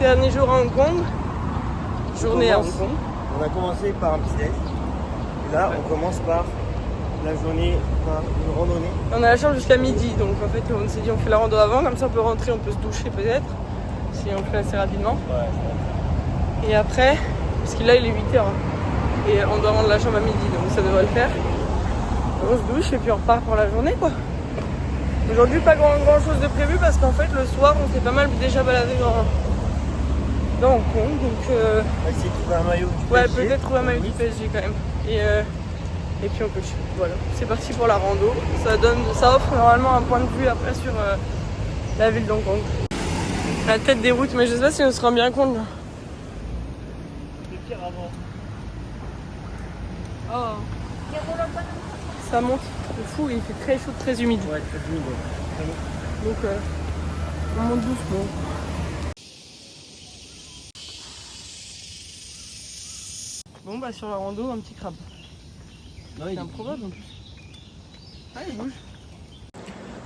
Dernier jour à Hong Kong. Journée à Hong Kong. On a commencé par un petit déj. Et là, on commence par la journée, par une randonnée. On a la chambre jusqu'à midi, donc en fait on s'est dit on fait la rando avant, comme ça on peut rentrer, on peut se doucher peut-être, si on le fait assez rapidement. Ouais, et après, parce que là il est 8h, et on doit rendre la chambre à midi, donc ça devrait le faire. On se douche et puis on repart pour la journée quoi. Aujourd'hui pas grand chose de prévu parce qu'en fait le soir on s'est pas mal déjà baladé dans Hong Kong, donc on va essayer de trouver un maillot du PSG. ouais, peut-être trouver un maillot du PSG quand même. Et puis on peut voilà, c'est parti pour la rando. Ça offre normalement un point de vue après sur la ville d'Hong Kong. La tête des routes, mais je sais pas si on se rend bien compte là. C'est pire avant. Oh. Ça monte, c'est fou, il fait très chaud, très humide. Ouais, très humide. Donc on monte doucement. Bon bah sur la rando, un petit crabe. Non, C'est improbable en plus. Ah, il bouge.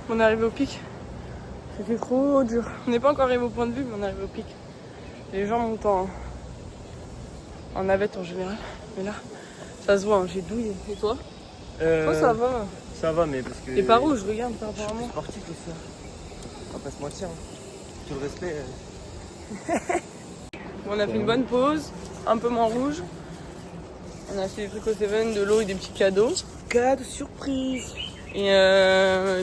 On est arrivé au pic. C'était trop dur. On n'est pas encore arrivé au point de vue, mais on est arrivé au pic. Les gens montent en navette en général. Mais là, ça se voit, hein, j'ai douillé. Et toi? Toi, ça va. Ça va, mais parce que. T'es pas rouge, regarde, par Je rapport à suis moi. sportif aussi. On va pas se mentir. Tout le respect. On a fait une bonne pause, un peu moins rouge. On a acheté des trucs au Seven, de l'eau et des petits cadeaux. Cadeau surprise. Et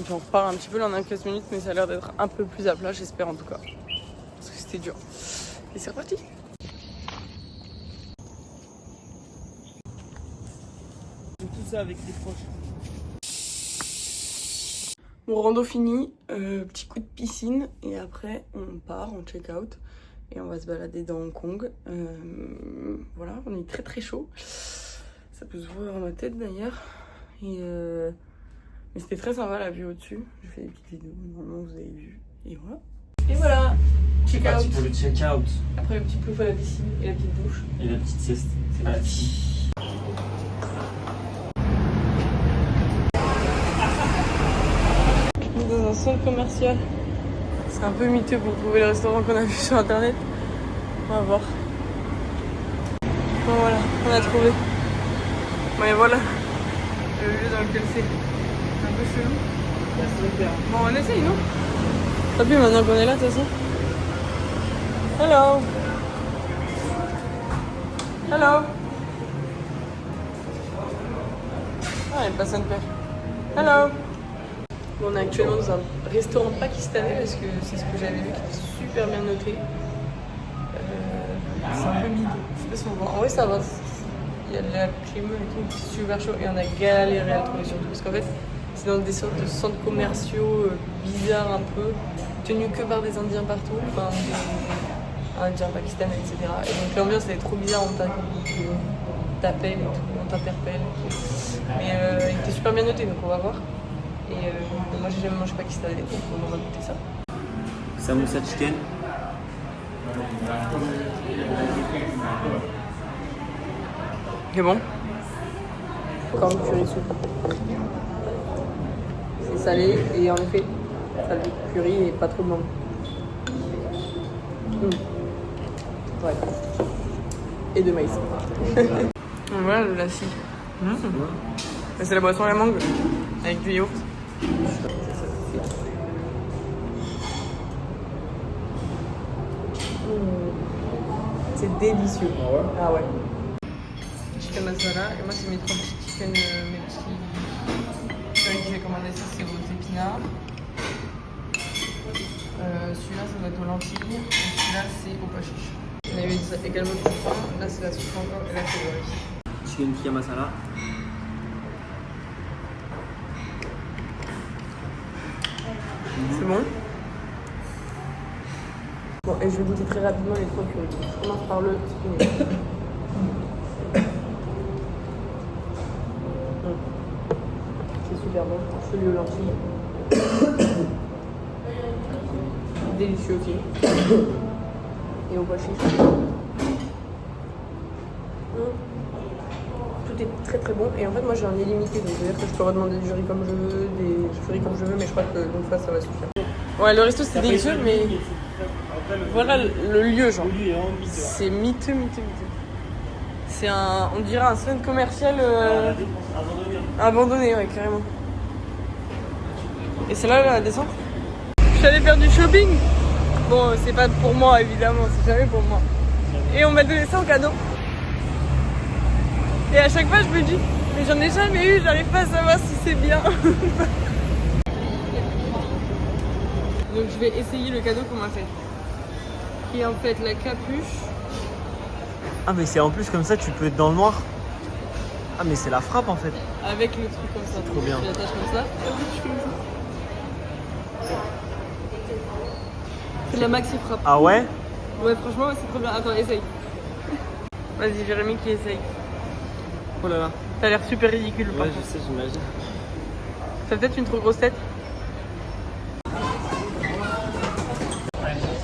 puis on repart un petit peu là, on a 15 minutes, mais ça a l'air d'être un peu plus à plat, j'espère en tout cas. Parce que c'était dur. Et c'est reparti. Tout ça avec les proches. Mon rando fini, petit coup de piscine, et après on part, on check out. Et on va se balader dans Hong Kong. Voilà, on est très très chaud. Ça peut se voir dans ma tête d'ailleurs. Mais c'était très sympa la vue au-dessus. J'ai fait des petites vidéos, normalement vous avez vu. Et voilà. Et voilà, check C'est parti out. pour le check-out. Après le petit plouf à la piscine et la petite douche. Et la petite sieste. C'est parti. On est dans un centre commercial. C'est un peu miteux pour trouver le restaurant qu'on a vu sur internet. On va voir. Bon voilà, on a trouvé. Mais voilà, le lieu dans lequel c'est. C'est un peu chelou. Bon, on essaye, non? Tant pis, maintenant qu'on est là, de toute façon. Hello. Hello. Ah, il y a personne père. Hello. Bon, on est actuellement dans un restaurant pakistanais parce que c'est ce que j'avais vu qui était super bien noté. C'est un peu mid. Je sais pas si on voit. En vrai, ça va. Il y a de la clim et tout, c'est super chaud. Et on a galéré à le trouver surtout parce qu'en fait, c'est dans des sortes de centres commerciaux bizarres un peu, tenus que par des Indiens partout. Enfin, des Indiens, Pakistanais, etc. Et donc l'ambiance elle est trop bizarre, on t'appelle et tout, on t'interpelle. Mais il était super bien noté donc on va voir. Et moi j'ai jamais mangé pakistanais donc on va goûter ça. Samosa chicken. C'est bon. Encore une curry soupe. C'est salé et en effet, ça a du curry et pas trop de mangue. Ouais. Et de maïs. Voilà le lassi. C'est la boisson à la mangue avec du yaourt. C'est délicieux. Ah ouais? Ah ouais. Chicken masala. Et moi, c'est mes 3 petits chicken, mes petits curry que j'ai commandé. Ça, c'est aux épinards. Celui-là, ça doit être aux lentilles. Et celui-là, c'est au pois chiche. On avait dit ça également tout le temps. Là, c'est la soupe encore. Et là, c'est le riz. Chicken tikka masala. C'est bon. Bon, et je vais goûter très rapidement les 3 curry. Je commence par le spinach. C'est super bon. Celui aux lentilles. Délicieux aussi. Et au pois chiche. Tout est très très bon. Et en fait, moi j'ai un illimité. Donc c'est-à-dire que je peux redemander du riz comme je veux, des fruits comme je veux. Mais je crois que une fois ça va suffire. Ouais, le resto c'est délicieux, mais Voilà le lieu, genre. Lui est en miteux. C'est miteux. C'est un, on dirait un centre commercial abandonné, ouais, carrément. Et c'est là la descente. Je suis allée faire du shopping. Bon, c'est pas pour moi, évidemment, c'est jamais pour moi. Et on m'a donné ça en cadeau. Et à chaque fois, je me dis, mais j'en ai jamais eu, j'arrive pas à savoir si c'est bien. Donc je vais essayer le cadeau qu'on m'a fait. Qui est en fait la capuche. Ah mais c'est en plus comme ça tu peux être dans le noir. Ah mais c'est la frappe en fait. Avec le truc comme ça. Trop bien. Je l'attache comme ça. C'est de la maxi frappe. Ah ouais? Ouais, franchement, c'est trop bien. Attends, essaye. Vas-y, Jérémy qui essaye. Oh là là. T'as l'air super ridicule. par Ouais contre. je sais, j'imagine. T'as peut-être une trop grosse tête.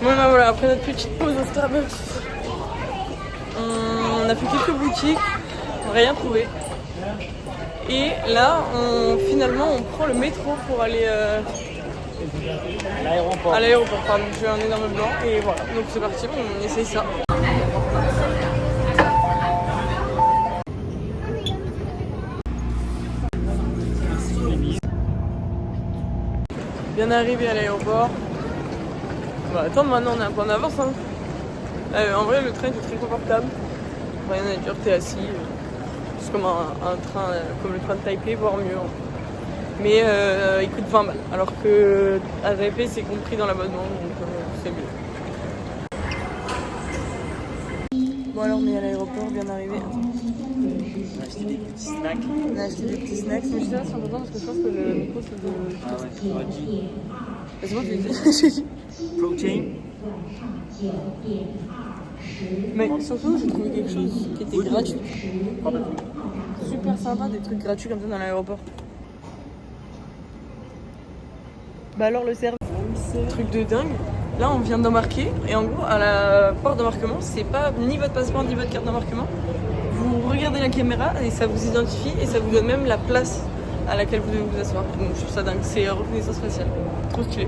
Voilà, après notre petite pause au Starbucks, on a fait quelques boutiques, rien trouvé. Et là, finalement, on prend le métro pour aller L'aéroport. à l'aéroport. Pardon, j'ai un énorme blanc et voilà. Donc c'est parti, on essaye ça. Bien arrivé à l'aéroport. On va attendre maintenant, on est un peu en avance. Hein. En vrai, le train est très confortable. Rien à dire, t'es assis. C'est comme un train, comme le train de Taipei, voire mieux. Hein. Mais il coûte 20 balles. Alors que à Taipei, c'est compris dans l'abonnement, donc c'est mieux. Bon, alors on est à l'aéroport, bien arrivé. On a acheté des petits snacks. On a acheté des petits snacks, mais je suis là sur le temps parce que je pense que le micro c'est de. Ah ouais, j'aurais dit. C'est bon, je l'ai dit. Protein. Mais surtout, j'ai trouvé quelque chose qui était gratuit. Super sympa, des trucs gratuits comme ça dans l'aéroport. Bah alors le service, truc de dingue. Là, on vient d'embarquer et en gros, à la porte d'embarquement, c'est pas ni votre passeport ni votre carte d'embarquement. Vous regardez la caméra et ça vous identifie et ça vous donne même la place à laquelle vous devez vous asseoir. Donc je trouve ça dingue, c'est reconnaissance faciale. Trop stylé.